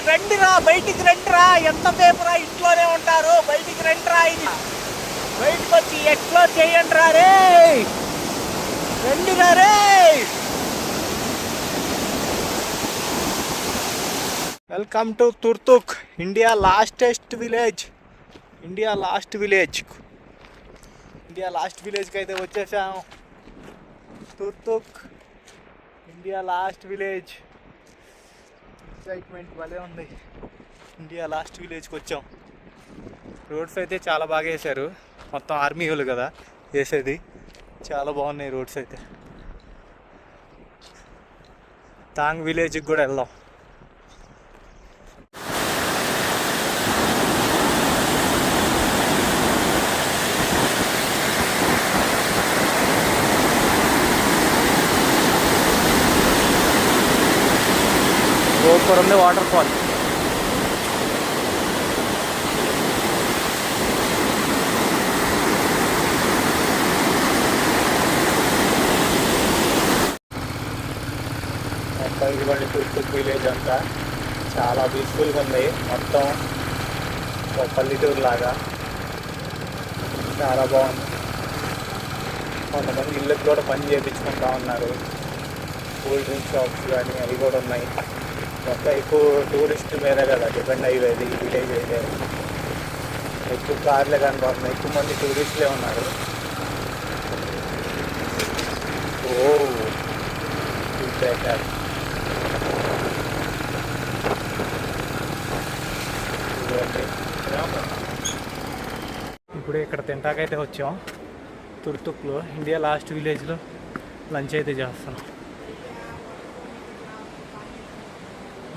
రండిరా, బయటికి రండిరా. ఎంతసేపు రా ఇంట్లోనే ఉంటారు? బయటికి రండిరా. ఇది బయటకు వచ్చి ఎక్స్ప్లోర్ చేయండి రా రే. రండిరా రే. Welcome to Turtuk, India lastest village. India last విలేజ్కి అయితే వచ్చేసాం. Turtuk, India last village. Excitement భలే ఉంది. ఇండియా లాస్ట్ విలేజ్కి వచ్చాం. రోడ్స్ అయితే చాలా బాగా వేశారు. మొత్తం ఆర్మీ వాళ్ళు కదా వేసేది. చాలా బాగున్నాయి రోడ్స్ అయితే. తాంగ్ విలేజ్కి కూడా వెళ్దాం. సూపర్ ఉంది వాటర్ ఫాల్. ఇదిగోండి తుర్తుక్ విలేజ్ అంతా చాలా పీస్ఫుల్గా ఉంది. మొత్తం ఒక పల్లెటూరు లాగా చాలా బాగుంది. కొంతమంది ఇళ్ళకి కూడా పని చేయించుకుంటా ఉన్నారు. కూల్ డ్రింక్ షాప్స్ కానీ అవి కూడా ఉన్నాయి. మొత్తం ఎక్కువ టూరిస్ట్ మీద కదా డిపెండ్ అయ్యేది విలేజ్ అయితే. ఎక్కువ కార్లే కనబడుతున్నాయి. ఎక్కువ మంది టూరిస్టులే ఉన్నారు. ఇప్పుడు ఇక్కడ తింటాకైతే వచ్చాం. తుర్తుక్లో ఇండియా లాస్ట్ విలేజ్లో లంచ్ అయితే చేస్తున్నాం.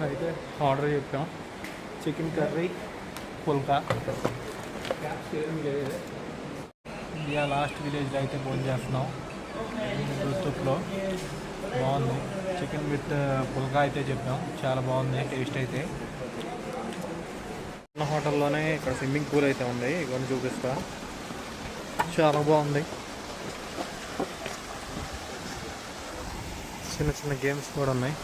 అయితే ఆర్డర్ చెప్పాం. చికెన్ కర్రీ, పుల్కా. ఇండియా లాస్ట్ విలేజ్లో అయితే భోజనం చేస్తున్నాం. తుర్తుక్లో బాగుంది. చికెన్ విత్ పుల్కా అయితే చెప్పాం. చాలా బాగుంది టేస్ట్ అయితే. ఉన్న హోటల్లోనే ఇక్కడ స్విమ్మింగ్ పూల్ అయితే ఉంది. ఇవన్నీ చూపిస్తా. చాలా బాగుంది. చిన్న చిన్న గేమ్స్ కూడా ఉన్నాయి.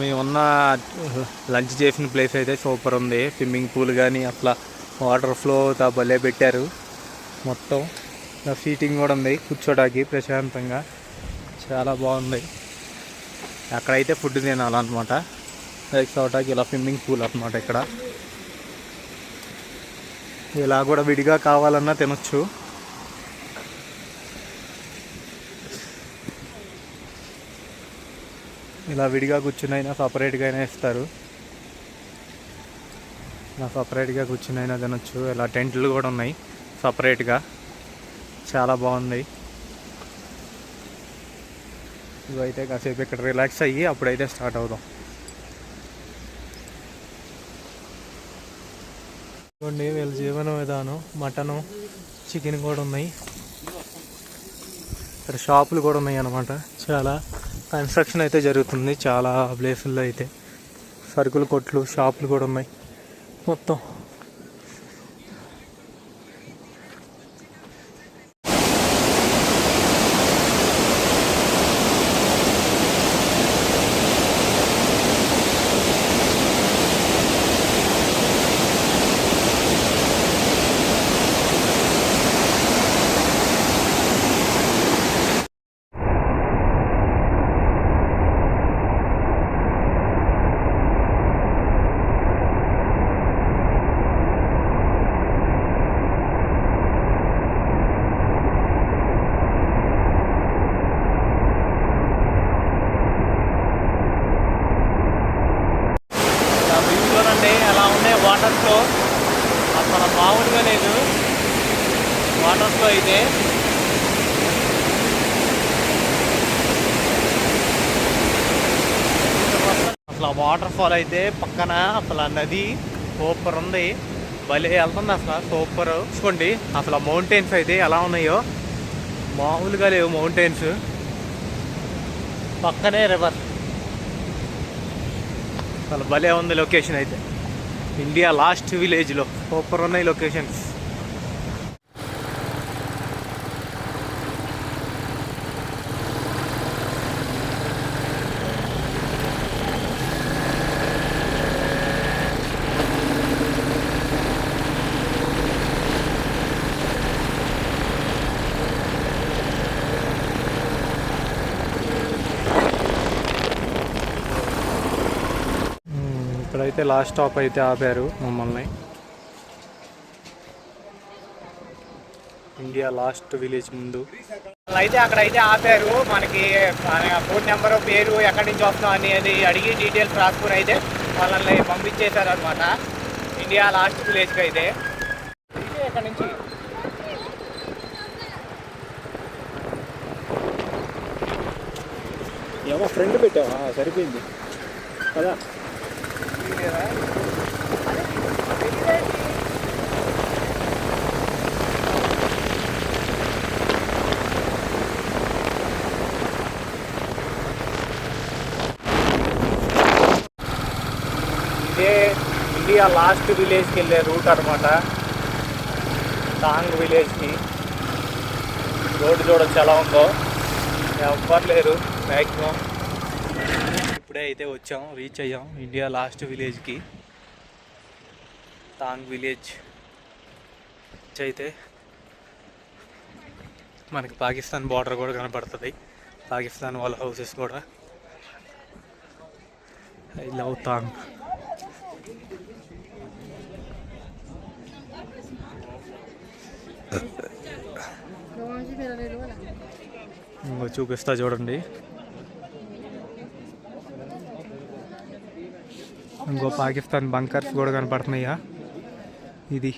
మేము ఉన్న లంచ్ చేసిన ప్లేస్ అయితే సూపర్ ఉంది. స్విమ్మింగ్ పూల్ కానీ అట్లా వాటర్ ఫ్లో భలే పెట్టారు. మొత్తం సీటింగ్ కూడా ఉంది కూర్చోడానికి ప్రశాంతంగా. చాలా బాగుంది. అక్కడైతే ఫుడ్ తినాలన్నమాట. చోటకి ఇలా స్విమ్మింగ్ పూల్ అనమాట. ఇక్కడ ఇలా కూడా విడిగా కావాలన్నా తినొచ్చు. ఇలా విడిగా కూర్చునైనా సపరేట్గా అయినా ఇస్తారు. ఇలా సపరేట్గా కూర్చునైనా తినొచ్చు. ఇలా టెంట్లు కూడా ఉన్నాయి సపరేట్గా. చాలా బాగుంది. ఇవైతే కాసేపు ఇక్కడ రిలాక్స్ అయ్యి అప్పుడైతే స్టార్ట్ అవుదాం. చూడండి వీళ్ళ జీవన విధానం. మటను, చికెన్ కూడా ఉన్నాయి. ఇక్కడ షాపులు కూడా ఉన్నాయి అన్నమాట. చాలా కన్స్ట్రక్షన్ అయితే జరుగుతుంది చాలా ప్లేసుల్లో. అయితే సరుకుల కొట్లు, షాపులు కూడా ఉన్నాయి మొత్తం. వాటర్ ఫ్లో అక్కడ మామూలుగా లేదు. వాటర్ ఫ్లో అయితే అసలు వాటర్ ఫాల్ అయితే పక్కన అసలు ఆ నది సూపర్ ఉంది, భలే వెళ్తుంది అసలు సూపర్. చూసుకోండి అసలు మౌంటైన్స్ అయితే ఎలా ఉన్నాయో, మామూలుగా లేవు మౌంటైన్స్, పక్కనే రివర్. అసలు భలే ఉంది లొకేషన్ అయితే. ఇండియా లాస్ట్ విలేజ్లో సూపర్ ఉన్నాయి లొకేషన్స్. ఇక్కడైతే లాస్ట్ స్టాప్ అయితే ఆపారు మమ్మల్ని, ఇండియా లాస్ట్ విలేజ్ ముందు అయితే అక్కడైతే ఆపారు. మనకి ఫోన్ నెంబరు, పేరు, ఎక్కడి నుంచి వస్తాం అనేది అడిగి డీటెయిల్స్ రాసుకుని అయితే వాళ్ళని పంపించేశారు అనమాట ఇండియా లాస్ట్ విలేజ్కి. అయితే ఇక్కడ నుంచి ఏమో ఫ్రెండ్ పెట్టావా, సరిపోయింది కదా. ఇదే ఇండియా లాస్ట్ విలేజ్కి వెళ్ళే రూట్ అనమాట, టాంగ్ విలేజ్కి. రోడ్డు చూడొచ్చు ఎలా ఉందో, ఎవ్వరు లేరు మ్యాక్సిమం. ఇప్పుడే అయితే వచ్చాం, రీచ్ అయ్యాం ఇండియా లాస్ట్ విలేజ్కి, టాంగ్ విలేజ్. అయితే మనకి పాకిస్తాన్ బార్డర్ కూడా కనపడుతుంది, పాకిస్తాన్ వాళ్ళ హౌసెస్ కూడా. I love tang. ఇంకో చూపిస్తా చూడండి, ఇంకో పాకిస్తాన్ బంకర్స్ కూడా కనపడుతున్నాయా. ఇది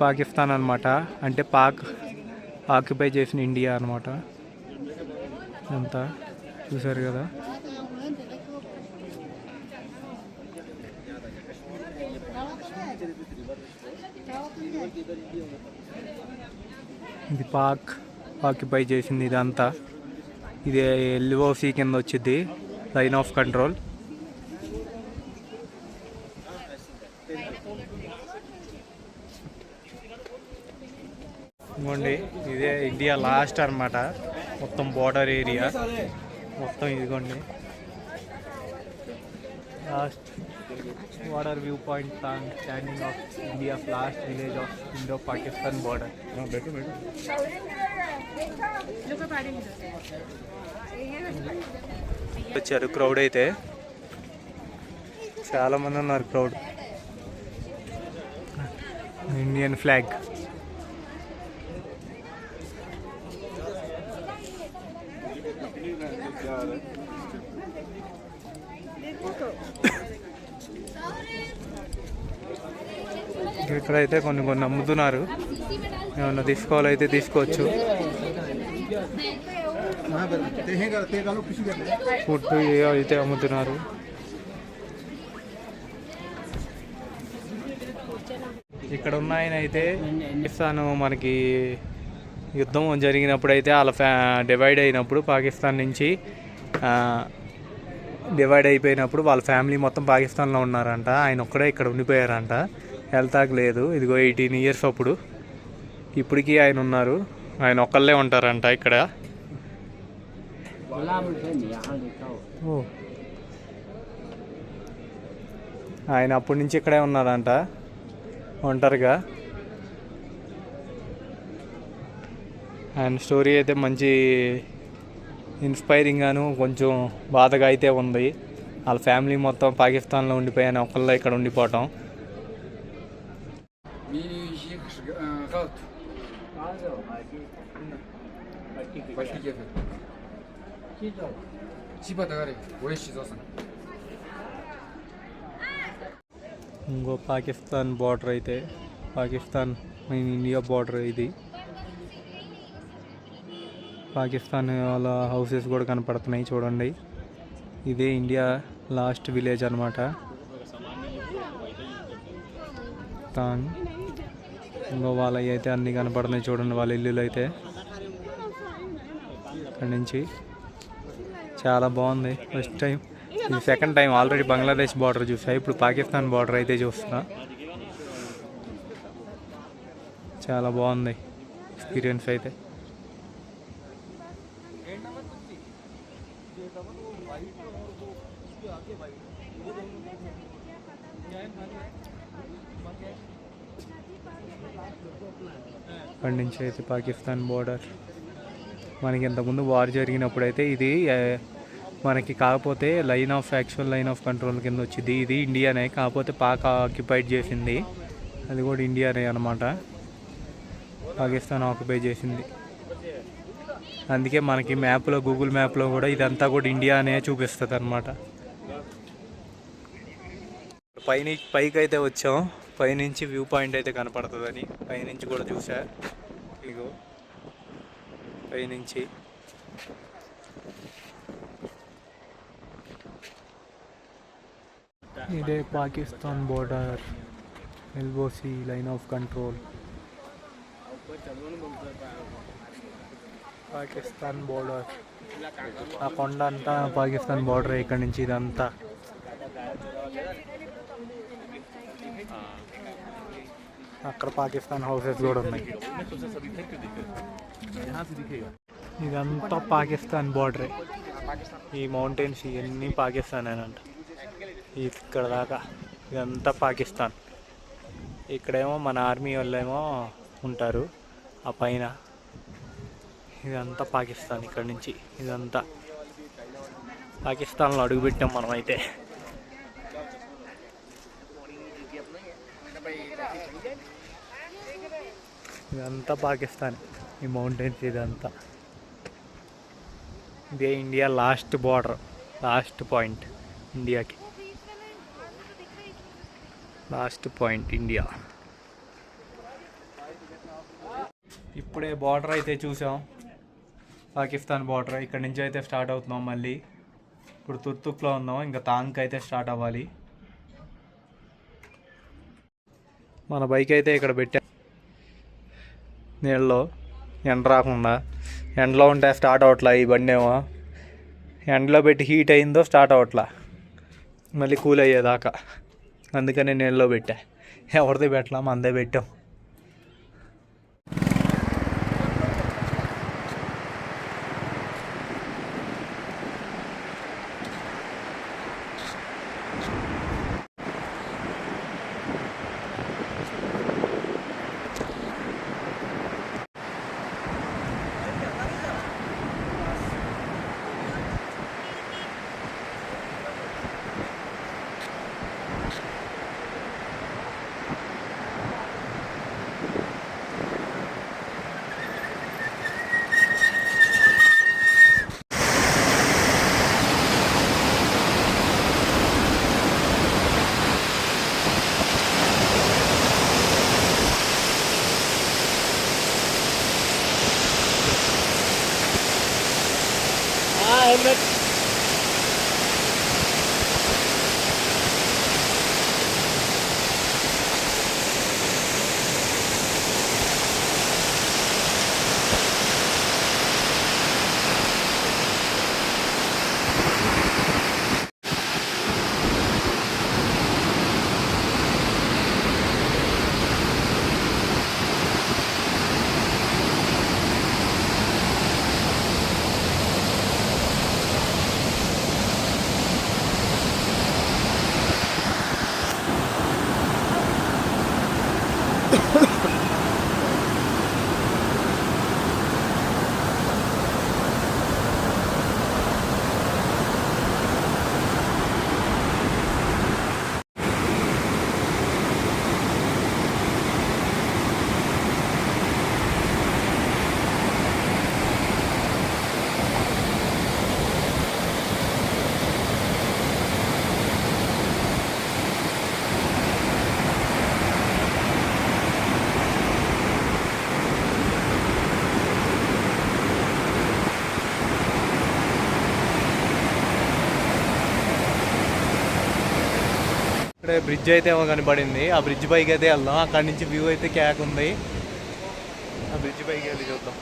పాకిస్తాన్ అనమాట, అంటే పాక్ ఆక్యుపై చేసిన ఇండియా అనమాట. అంతా చూసారు కదా. ఇది పాక్ ఆక్యుపై చేసింది ఇదంతా. ఇది ఎల్ఓసి కింద వచ్చింది, లైన్ ఆఫ్ కంట్రోల్. ఇదిగోండి ఇదే ఇండియా లాస్ట్ అనమాట, మొత్తం బోర్డర్ ఏరియా మొత్తం. ఇదిగోండి last water view point, standing of India's last village of Indo Pakistan border. వచ్చారు క్రౌడ్ అయితే, చాలా మంది ఉన్నారు క్రౌడ్. Indian flag. ఇక్కడైతే కొన్ని అమ్ముతున్నారు, ఏమన్నా తీసుకోవాలైతే తీసుకోవచ్చు. ఫుడ్ అయితే అమ్ముతున్నారు. ఇక్కడ ఉన్న ఆయన అయితే పాకిస్తాన్ మనకి యుద్ధం జరిగినప్పుడు అయితే వాళ్ళ డివైడ్ అయినప్పుడు, పాకిస్తాన్ నుంచి డివైడ్ అయిపోయినప్పుడు వాళ్ళ ఫ్యామిలీ మొత్తం పాకిస్తాన్లో ఉన్నారంట, ఆయన ఒక్కడే ఇక్కడ ఉండిపోయారంట, వెళ్తాక లేదు. ఇదిగో 18 years అప్పుడు, ఇప్పటికీ ఆయన ఉన్నారు, ఆయన ఒక్కళ్ళే ఉంటారంట ఇక్కడ. ఆయన అప్పటి నుంచి ఇక్కడే ఉన్నారంట ఒంటరిగా. ఆయన స్టోరీ అయితే మంచి ఇన్స్పైరింగ్ గాను కొంచెం బాధగా అయితే ఉంది. వాళ్ళ ఫ్యామిలీ మొత్తం పాకిస్తాన్లో ఉండిపోయాను, ఒకళ్ళే ఇక్కడ ఉండిపోవటం. ఇంకో పాకిస్తాన్ బార్డర్ అయితే, పాకిస్తాన్ ఇండియా బార్డర్ ఇది. పాకిస్తాన్ వాళ్ళ హౌసెస్ కూడా కనపడుతున్నాయి చూడండి. ఇదే ఇండియా లాస్ట్ విలేజ్ అనమాట. తాంగ్ ఇంకో వాళ్ళవి అయితే అన్నీ కనపడుతున్నాయి చూడండి, వాళ్ళ ఇల్లులు అయితే. అక్కడి నుంచి చాలా బాగుంది. ఫస్ట్ టైం, ఇది second time. Already Bangladesh border చూసా, ఇప్పుడు పాకిస్తాన్ బార్డర్ అయితే చూస్తున్నా. చాలా బాగుంది ఎక్స్పీరియన్స్ అయితే. అక్కడి నుంచి అయితే పాకిస్తాన్ బోర్డర్. మనకి ఇంతకుముందు వార్ జరిగినప్పుడు అయితే ఇది మనకి, కాకపోతే యాక్చువల్ లైన్ ఆఫ్ కంట్రోల్ కింద వచ్చింది. ఇది ఇండియానే, కాకపోతే పాక్ ఆక్యుపైడ్ చేసింది. అది కూడా ఇండియానే అనమాట. పాకిస్తాన్ ఆక్యుపై చేసింది. అందుకే మనకి మ్యాప్లో, గూగుల్ మ్యాప్లో కూడా ఇదంతా కూడా ఇండియా అనే చూపిస్తుంది అనమాట. పైకి అయితే వచ్చాం. పైనుంచి వ్యూ పాయింట్ అయితే కనపడుతుందని పైనుంచి కూడా చూసా. ఇగో పైనుంచి ఇదే Pakistan border, LOC line of control. Pakistan border, ఆ కొండ అంతా పాకిస్తాన్ బోర్డర్. ఇక్కడ నుంచి ఇదంతా అక్కడ పాకిస్తాన్ హౌసెస్ కూడా ఉన్నాయి. ఇదంతా పాకిస్తాన్ బోర్డరే. ఈ మౌంటైన్స్ ఇవన్నీ పాకిస్తాన్ అంట. ఇక్కడ దాకా ఇదంతా పాకిస్తాన్. ఇక్కడేమో మన ఆర్మీ వాళ్ళేమో ఉంటారు ఆ పైన. ఇదంతా పాకిస్తాన్. ఇక్కడ నుంచి ఇదంతా పాకిస్తాన్లో అడుగుపెట్టాం మనమైతే. ఇదంతా పాకిస్తాన్, ఈ మౌంటైన్స్ ఇదంతా. ఇదే India last border, last point ఇండియాకి. Last point India. ఇప్పుడే బార్డర్ అయితే చూసాం, పాకిస్తాన్ బార్డర్. ఇక్కడ నుంచి అయితే స్టార్ట్ అవుతున్నాం మళ్ళీ. ఇప్పుడు తుర్తుక్లో ఉన్నాం, ఇంకా తాంగ్కి అయితే స్టార్ట్ అవ్వాలి. మన బైక్ అయితే ఇక్కడ పెట్టాం నీళ్ళలో, ఎండ రాకుండా. ఎండలో ఉంటే స్టార్ట్ అవ్వట్లా ఈ బండి ఏమో. ఎండలో పెట్టి హీట్ అయిందో స్టార్ట్ అవ్వట్లా, మళ్ళీ కూల్ అయ్యేదాకా. అందుకని నీళ్ళలో పెట్టా. ఎవరిది పెట్టలా, మందే పెట్టాం. helmet. ఇప్పుడే బ్రిడ్జ్ అయితే ఏమో కనబడింది. ఆ బ్రిడ్జ్ పైకి అయితే వెళ్దాం. అక్కడి నుంచి వ్యూ అయితే క్యాక్ ఉంది. ఆ బ్రిడ్జ్ పైకి వెళ్ళి చూద్దాం.